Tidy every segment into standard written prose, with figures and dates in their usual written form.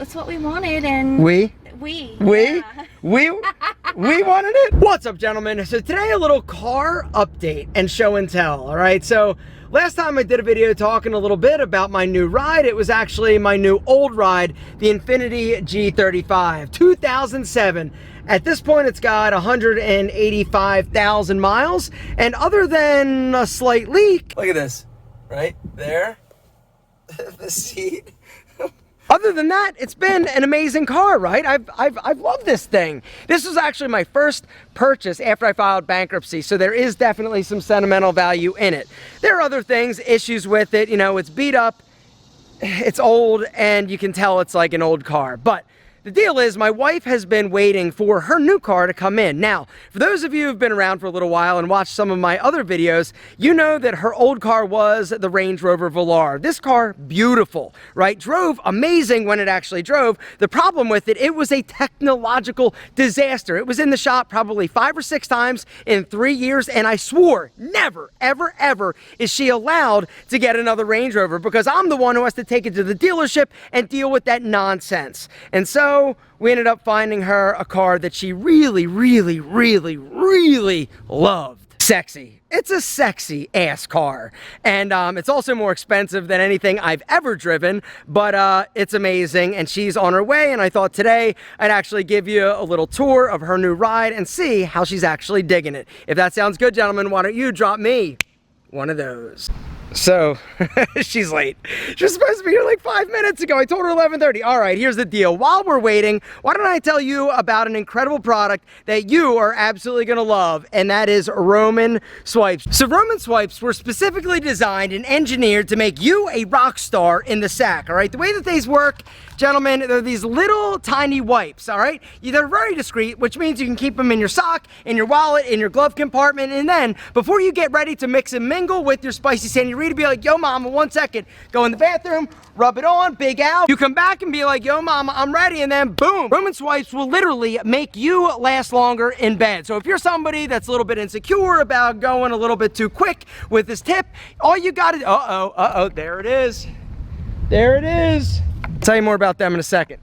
That's what we wanted, and we yeah. we wanted it. What's up, gentlemen? So today a little car update and show and tell. All right, so last time I did a video talking a little bit about my new ride. It was actually my new old ride, the Infiniti G35 2007. At this point, it's got 185,000 miles, and other than a slight leak, look at this right there, the seat. Other than that, it's been an amazing car, right? I've loved this thing. This was actually my first purchase after I filed bankruptcy, so there is definitely some sentimental value in it. There are other things, issues with it. You know, it's beat up, it's old, and you can tell it's like an old car. But the deal is, my wife has been waiting for her new car to come in. Now, for those of you who've been around for a little while and watched some of my other videos, you know that her old car was the Range Rover Velar. This car, beautiful, right? Drove amazing when it actually drove. The problem with it, it was a technological disaster. It was in the shop probably 5 or 6 times in 3 years, and I swore never, ever, ever is she allowed to get another Range Rover, because I'm the one who has to take it to the dealership and deal with that nonsense. And so we ended up finding her a car that she really, really, really, really loved. Sexy. It's a sexy ass car. And it's also more expensive than anything I've ever driven, but it's amazing, and she's on her way. And I thought today I'd actually give you a little tour of her new ride and see how she's actually digging it. If that sounds good, gentlemen, why don't you drop me one of those? So, she's late. She was supposed to be here like 5 minutes ago. I told her 11:30. All right, here's the deal. While we're waiting, why don't I tell you about an incredible product that you are absolutely going to love, and that is Roman Swipes. So Roman Swipes were specifically designed and engineered to make you a rock star in the sack, all right? The way that these work, gentlemen, they're these little tiny wipes, all right? They're very discreet, which means you can keep them in your sock, in your wallet, in your glove compartment, and then before you get ready to mix and mingle with your spicy Senorita, be like, yo mama, 1 second, go in the bathroom, rub it on, big out. You come back and be like, yo mama, I'm ready, and then boom. Roman Swipes will literally make you last longer in bed. So if you're somebody that's a little bit insecure about going a little bit too quick with this tip, all you gotta do, there it is. There it is. I'll tell you more about them in a second.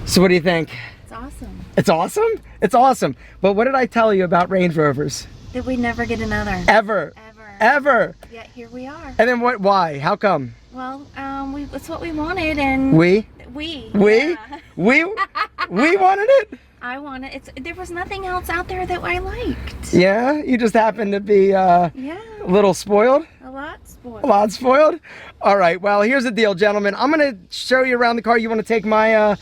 So what do you think? It's awesome. It's awesome? It's awesome. But what did I tell you about Range Rovers? That we'd never get another. Ever. Ever. Yet here we are. And then what? Why? How come? Well, it's what we wanted, and we yeah. we wanted it. I wanted it. There was nothing else out there that I liked. Yeah, you just happened to be yeah, a little spoiled. a lot spoiled. A lot spoiled. All right. Well, here's the deal, gentlemen. I'm gonna show you around the car. You want to take my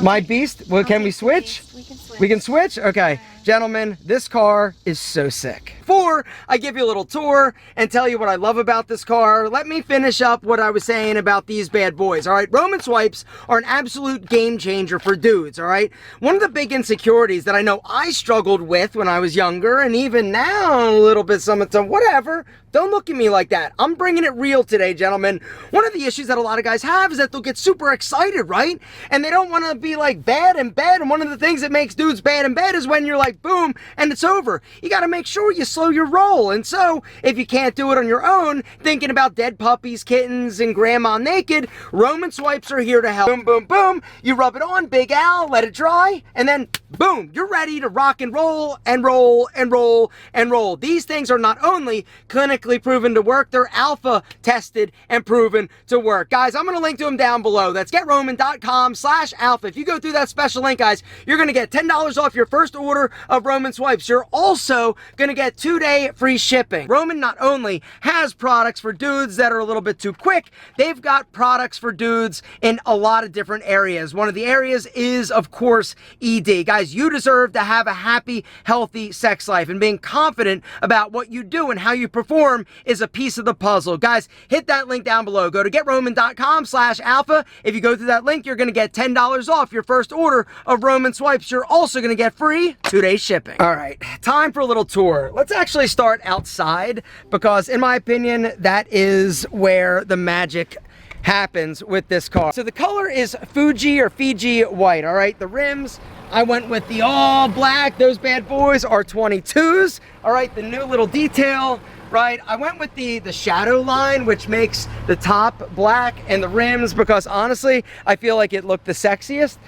my beast? Well, can we switch? We can switch. We can switch? Okay. Yeah. Gentlemen, this car is so sick. Before I give you a little tour and tell you what I love about this car, let me finish up what I was saying about these bad boys, all right? Roman Swipes are an absolute game changer for dudes, all right? One of the big insecurities that I know I struggled with when I was younger, and even now a little bit, some whatever, don't look at me like that. I'm bringing it real today, gentlemen. One of the issues that a lot of guys have is that they'll get super excited, right? And they don't want to be like bad in bed, and one of the things that makes dudes bad in bed is when you're like, boom, and it's over. You got to make sure you slow your roll. And so if you can't do it on your own, thinking about dead puppies, kittens, and grandma naked, Roman Swipes are here to help. Boom, boom, boom. You rub it on, Big Al, let it dry, and then boom, you're ready to rock and roll and roll and roll and roll. These things are not only clinically proven to work, they're alpha tested and proven to work. Guys, I'm going to link to them down below. That's GetRoman.com/alpha. If you go through that special link, guys, you're going to get $10 off your first order of Roman Swipes. You're also going to get 2-day free shipping. Roman not only has products for dudes that are a little bit too quick, they've got products for dudes in a lot of different areas. One of the areas is, of course, ED. Guys, you deserve to have a happy, healthy sex life, and being confident about what you do and how you perform is a piece of the puzzle. Guys, hit that link down below. Go to GetRoman.com/alpha. If you go through that link, you're going to get $10 off your first order of Roman Swipes. You're also going to get free 2-day shipping. All right, time for a little tour. Let's actually start outside, because in my opinion, that is where the magic happens with this car. So the color is Fuji or Fiji white, all right? The rims, I went with the all black. Those bad boys are 22s, all right? The new little detail, right? I went with the shadow line, which makes the top black and the rims, because honestly, I feel like it looked the sexiest.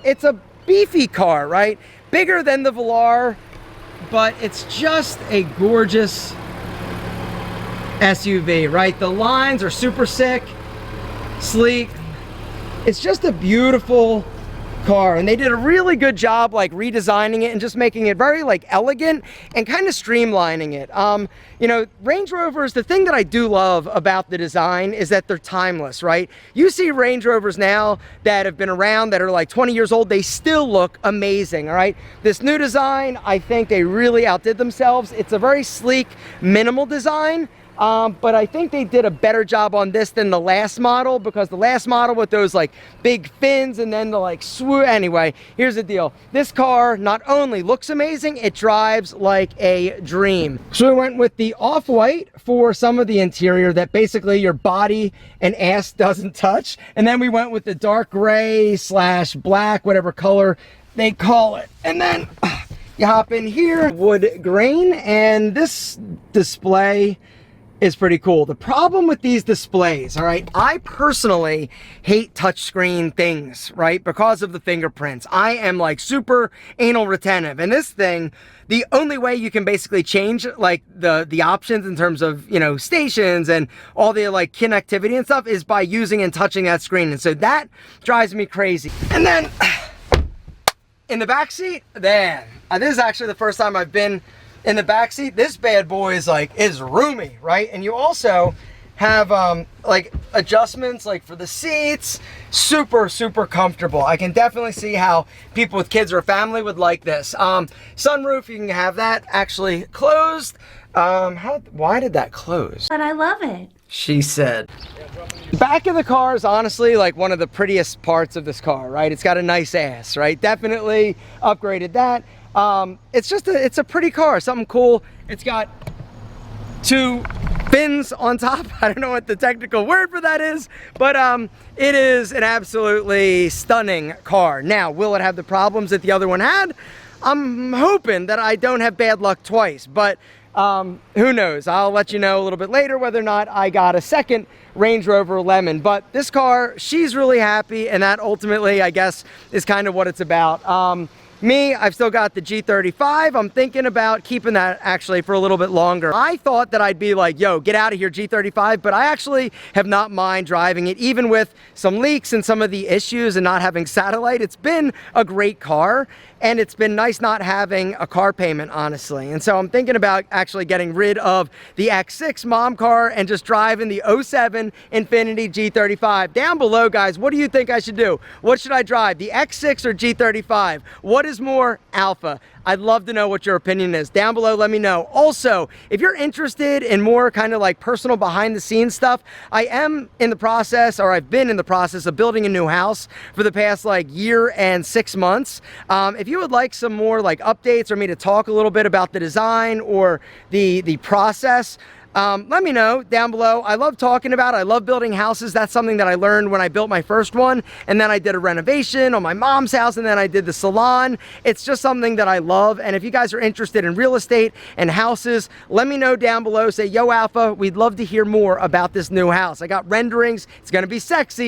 It's a beefy car, right? Bigger than the Velar, but it's just a gorgeous SUV, right? The lines are super sick, sleek. It's just a beautiful car, and they did a really good job like redesigning it and just making it very like elegant and kind of streamlining it. You know, Range Rovers, the thing that I do love about the design is that they're timeless, right? You see Range Rovers now that have been around, that are like 20 years old, they still look amazing, all right? This new design, I think they really outdid themselves. It's a very sleek, minimal design. But I think they did a better job on this than the last model, because the last model with those like big fins and then the like swoop. Anyway, here's the deal. This car not only looks amazing, it drives like a dream. So we went with the off-white for some of the interior that basically your body and ass doesn't touch. And then we went with the dark gray / black, whatever color they call it. And then you hop in here, wood grain, and this display is pretty cool. The problem with these displays, all right, I personally hate touchscreen things, right, because of the fingerprints. I am like super anal retentive, and this thing, the only way you can basically change like the options in terms of, you know, stations and all the like connectivity and stuff is by using and touching that screen, and so that drives me crazy. And then in the back seat, man, this is actually the first time I've been in the back seat. This bad boy is roomy, right? And you also have like adjustments like for the seats. Super comfortable. I can definitely see how people with kids or a family would like this. Sunroof, you can have that actually closed. Why did that close? But I love it. She said. Back of the car is honestly like one of the prettiest parts of this car, right? It's got a nice ass, right? Definitely upgraded that. It's a pretty car, something cool. It's got 2 fins on top. I don't know what the technical word for that is, but it is an absolutely stunning car. Now, will it have the problems that the other one had? I'm hoping that I don't have bad luck twice, but who knows? I'll let you know a little bit later whether or not I got a second Range Rover Lemon. But this car, she's really happy, and that ultimately, I guess, is kind of what it's about. Me, I've still got the G35. I'm thinking about keeping that actually for a little bit longer. I thought that I'd be like, yo, get out of here, G35, but I actually have not mind driving it, even with some leaks and some of the issues and not having satellite. It's been a great car, and it's been nice not having a car payment, honestly. And so I'm thinking about actually getting rid of the X6 mom car and just driving the 07 Infiniti G35. Down below, guys, what do you think I should do? What should I drive, the X6 or G35? What is more alpha? I'd love to know what your opinion is. Down below, let me know. Also, if you're interested in more kind of like personal behind the scenes stuff, I am in the process, or I've been in the process of building a new house for the past like year and 6 months. If you would like some more like updates or me to talk a little bit about the design or the process, let me know down below. I love talking about it. I love building houses. That's something that I learned when I built my first one, and then I did a renovation on my mom's house, and then I did the salon. It's just something that I love, and if you guys are interested in real estate and houses, let me know down below. Say, yo, Alpha, we'd love to hear more about this new house. I got renderings. It's gonna be sexy.